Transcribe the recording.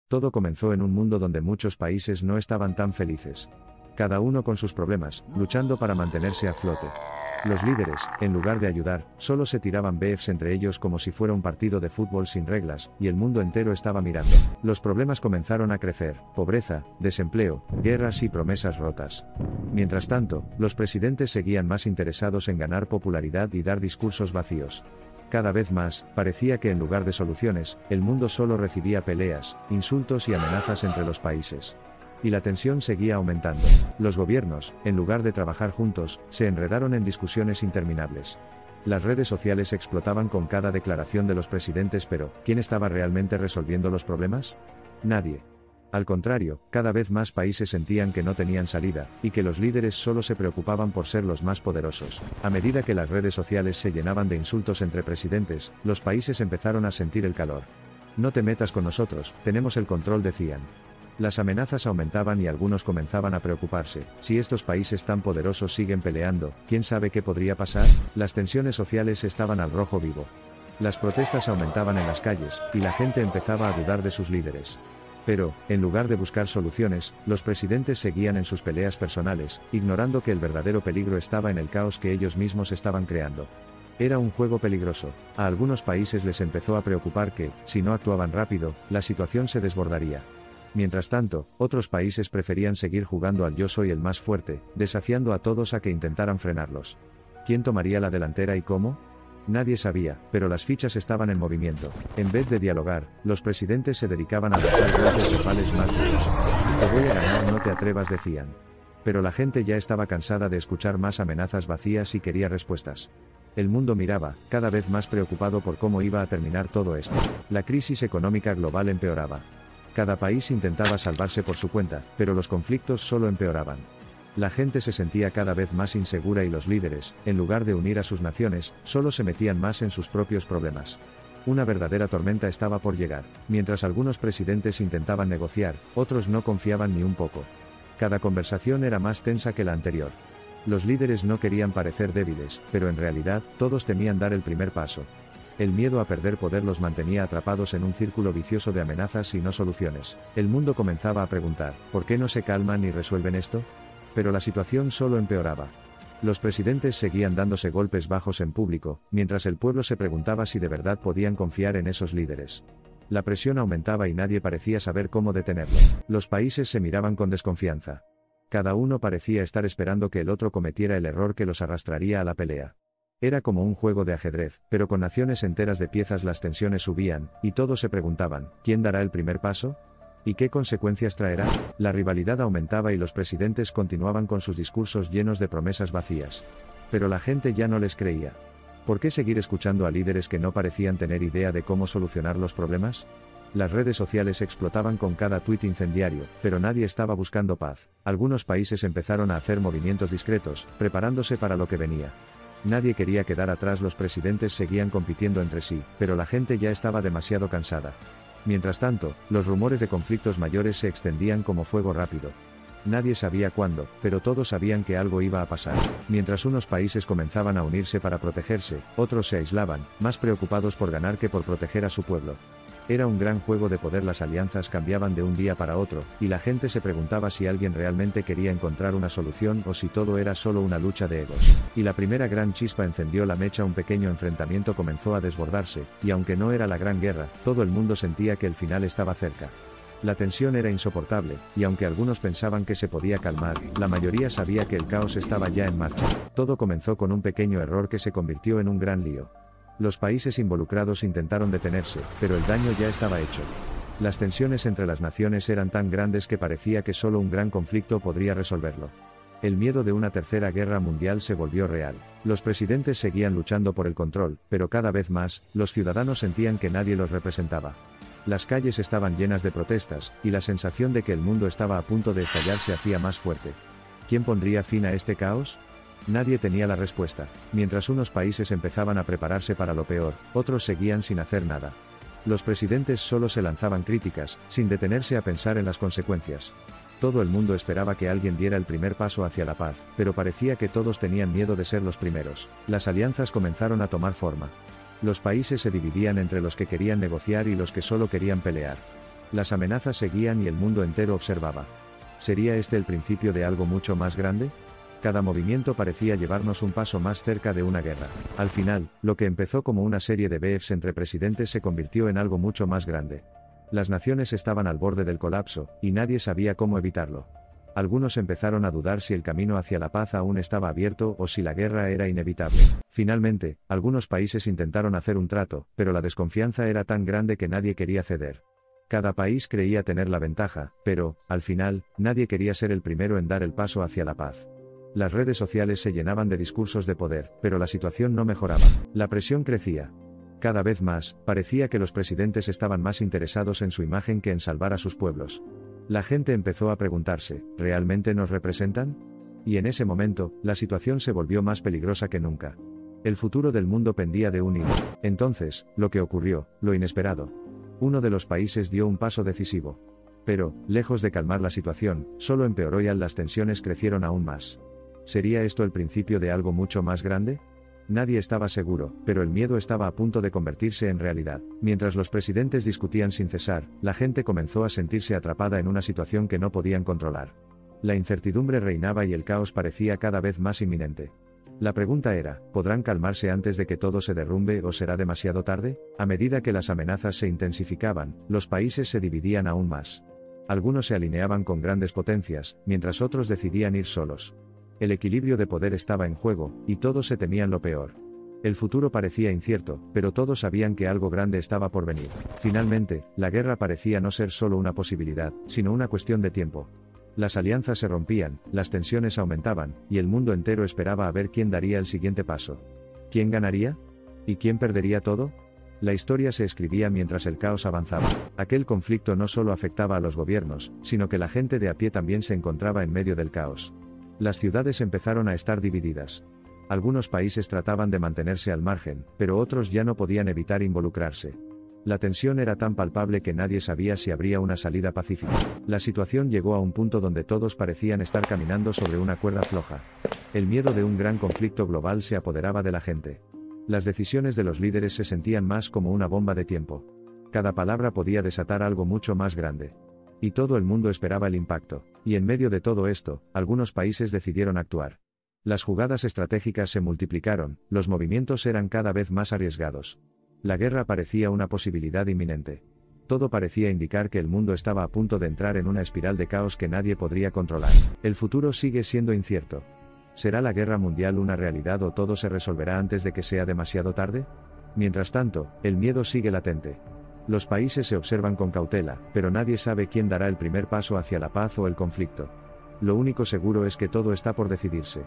Todo comenzó en un mundo donde muchos países no estaban tan felices. Cada uno con sus problemas, luchando para mantenerse a flote. Los líderes, en lugar de ayudar, solo se tiraban beefs entre ellos como si fuera un partido de fútbol sin reglas, y el mundo entero estaba mirando. Los problemas comenzaron a crecer: pobreza, desempleo, guerras y promesas rotas. Mientras tanto, los presidentes seguían más interesados en ganar popularidad y dar discursos vacíos. Cada vez más, parecía que en lugar de soluciones, el mundo solo recibía peleas, insultos y amenazas entre los países. Y la tensión seguía aumentando. Los gobiernos, en lugar de trabajar juntos, se enredaron en discusiones interminables. Las redes sociales explotaban con cada declaración de los presidentes, pero ¿quién estaba realmente resolviendo los problemas? Nadie. Al contrario, cada vez más países sentían que no tenían salida, y que los líderes solo se preocupaban por ser los más poderosos. A medida que las redes sociales se llenaban de insultos entre presidentes, los países empezaron a sentir el calor. No te metas con nosotros, tenemos el control, decían. Las amenazas aumentaban y algunos comenzaban a preocuparse: si estos países tan poderosos siguen peleando, ¿quién sabe qué podría pasar? Las tensiones sociales estaban al rojo vivo. Las protestas aumentaban en las calles, y la gente empezaba a dudar de sus líderes. Pero, en lugar de buscar soluciones, los presidentes seguían en sus peleas personales, ignorando que el verdadero peligro estaba en el caos que ellos mismos estaban creando. Era un juego peligroso. A algunos países les empezó a preocupar que, si no actuaban rápido, la situación se desbordaría. Mientras tanto, otros países preferían seguir jugando al yo soy el más fuerte, desafiando a todos a que intentaran frenarlos. ¿Quién tomaría la delantera y cómo? Nadie sabía, pero las fichas estaban en movimiento. En vez de dialogar, los presidentes se dedicaban a lanzar golpes verbales más duros. Te voy a ganar, no te atrevas, decían. Pero la gente ya estaba cansada de escuchar más amenazas vacías y quería respuestas. El mundo miraba, cada vez más preocupado por cómo iba a terminar todo esto. La crisis económica global empeoraba. Cada país intentaba salvarse por su cuenta, pero los conflictos solo empeoraban. La gente se sentía cada vez más insegura y los líderes, en lugar de unir a sus naciones, solo se metían más en sus propios problemas. Una verdadera tormenta estaba por llegar. Mientras algunos presidentes intentaban negociar, otros no confiaban ni un poco. Cada conversación era más tensa que la anterior. Los líderes no querían parecer débiles, pero en realidad, todos temían dar el primer paso. El miedo a perder poder los mantenía atrapados en un círculo vicioso de amenazas y no soluciones. El mundo comenzaba a preguntar: ¿por qué no se calman y resuelven esto? Pero la situación solo empeoraba. Los presidentes seguían dándose golpes bajos en público, mientras el pueblo se preguntaba si de verdad podían confiar en esos líderes. La presión aumentaba y nadie parecía saber cómo detenerlo. Los países se miraban con desconfianza. Cada uno parecía estar esperando que el otro cometiera el error que los arrastraría a la pelea. Era como un juego de ajedrez, pero con naciones enteras de piezas. Las tensiones subían, y todos se preguntaban: ¿quién dará el primer paso? ¿Y qué consecuencias traerá? La rivalidad aumentaba y los presidentes continuaban con sus discursos llenos de promesas vacías. Pero la gente ya no les creía. ¿Por qué seguir escuchando a líderes que no parecían tener idea de cómo solucionar los problemas? Las redes sociales explotaban con cada tuit incendiario, pero nadie estaba buscando paz. Algunos países empezaron a hacer movimientos discretos, preparándose para lo que venía. Nadie quería quedar atrás. Los presidentes seguían compitiendo entre sí, pero la gente ya estaba demasiado cansada. Mientras tanto, los rumores de conflictos mayores se extendían como fuego rápido. Nadie sabía cuándo, pero todos sabían que algo iba a pasar. Mientras unos países comenzaban a unirse para protegerse, otros se aislaban, más preocupados por ganar que por proteger a su pueblo. Era un gran juego de poder. Las alianzas cambiaban de un día para otro, y la gente se preguntaba si alguien realmente quería encontrar una solución o si todo era solo una lucha de egos. Y la primera gran chispa encendió la mecha. Un pequeño enfrentamiento comenzó a desbordarse, y aunque no era la gran guerra, todo el mundo sentía que el final estaba cerca. La tensión era insoportable, y aunque algunos pensaban que se podía calmar, la mayoría sabía que el caos estaba ya en marcha. Todo comenzó con un pequeño error que se convirtió en un gran lío. Los países involucrados intentaron detenerse, pero el daño ya estaba hecho. Las tensiones entre las naciones eran tan grandes que parecía que solo un gran conflicto podría resolverlo. El miedo de una tercera guerra mundial se volvió real. Los presidentes seguían luchando por el control, pero cada vez más, los ciudadanos sentían que nadie los representaba. Las calles estaban llenas de protestas, y la sensación de que el mundo estaba a punto de estallar se hacía más fuerte. ¿Quién pondría fin a este caos? Nadie tenía la respuesta. Mientras unos países empezaban a prepararse para lo peor, otros seguían sin hacer nada. Los presidentes solo se lanzaban críticas, sin detenerse a pensar en las consecuencias. Todo el mundo esperaba que alguien diera el primer paso hacia la paz, pero parecía que todos tenían miedo de ser los primeros. Las alianzas comenzaron a tomar forma. Los países se dividían entre los que querían negociar y los que solo querían pelear. Las amenazas seguían y el mundo entero observaba. ¿Sería este el principio de algo mucho más grande? Cada movimiento parecía llevarnos un paso más cerca de una guerra. Al final, lo que empezó como una serie de beefs entre presidentes se convirtió en algo mucho más grande. Las naciones estaban al borde del colapso, y nadie sabía cómo evitarlo. Algunos empezaron a dudar si el camino hacia la paz aún estaba abierto o si la guerra era inevitable. Finalmente, algunos países intentaron hacer un trato, pero la desconfianza era tan grande que nadie quería ceder. Cada país creía tener la ventaja, pero, al final, nadie quería ser el primero en dar el paso hacia la paz. Las redes sociales se llenaban de discursos de poder, pero la situación no mejoraba. La presión crecía. Cada vez más, parecía que los presidentes estaban más interesados en su imagen que en salvar a sus pueblos. La gente empezó a preguntarse, ¿realmente nos representan? Y en ese momento, la situación se volvió más peligrosa que nunca. El futuro del mundo pendía de un hilo. Entonces, lo que ocurrió, lo inesperado. Uno de los países dio un paso decisivo. Pero, lejos de calmar la situación, solo empeoró y las tensiones crecieron aún más. ¿Sería esto el principio de algo mucho más grande? Nadie estaba seguro, pero el miedo estaba a punto de convertirse en realidad. Mientras los presidentes discutían sin cesar, la gente comenzó a sentirse atrapada en una situación que no podían controlar. La incertidumbre reinaba y el caos parecía cada vez más inminente. La pregunta era, ¿podrán calmarse antes de que todo se derrumbe o será demasiado tarde? A medida que las amenazas se intensificaban, los países se dividían aún más. Algunos se alineaban con grandes potencias, mientras otros decidían ir solos. El equilibrio de poder estaba en juego, y todos se temían lo peor. El futuro parecía incierto, pero todos sabían que algo grande estaba por venir. Finalmente, la guerra parecía no ser solo una posibilidad, sino una cuestión de tiempo. Las alianzas se rompían, las tensiones aumentaban, y el mundo entero esperaba a ver quién daría el siguiente paso. ¿Quién ganaría? ¿Y quién perdería todo? La historia se escribía mientras el caos avanzaba. Aquel conflicto no solo afectaba a los gobiernos, sino que la gente de a pie también se encontraba en medio del caos. Las ciudades empezaron a estar divididas. Algunos países trataban de mantenerse al margen, pero otros ya no podían evitar involucrarse. La tensión era tan palpable que nadie sabía si habría una salida pacífica. La situación llegó a un punto donde todos parecían estar caminando sobre una cuerda floja. El miedo de un gran conflicto global se apoderaba de la gente. Las decisiones de los líderes se sentían más como una bomba de tiempo. Cada palabra podía desatar algo mucho más grande. Y todo el mundo esperaba el impacto, y en medio de todo esto, algunos países decidieron actuar. Las jugadas estratégicas se multiplicaron, los movimientos eran cada vez más arriesgados. La guerra parecía una posibilidad inminente. Todo parecía indicar que el mundo estaba a punto de entrar en una espiral de caos que nadie podría controlar. El futuro sigue siendo incierto. ¿Será la guerra mundial una realidad o todo se resolverá antes de que sea demasiado tarde? Mientras tanto, el miedo sigue latente. Los países se observan con cautela, pero nadie sabe quién dará el primer paso hacia la paz o el conflicto. Lo único seguro es que todo está por decidirse.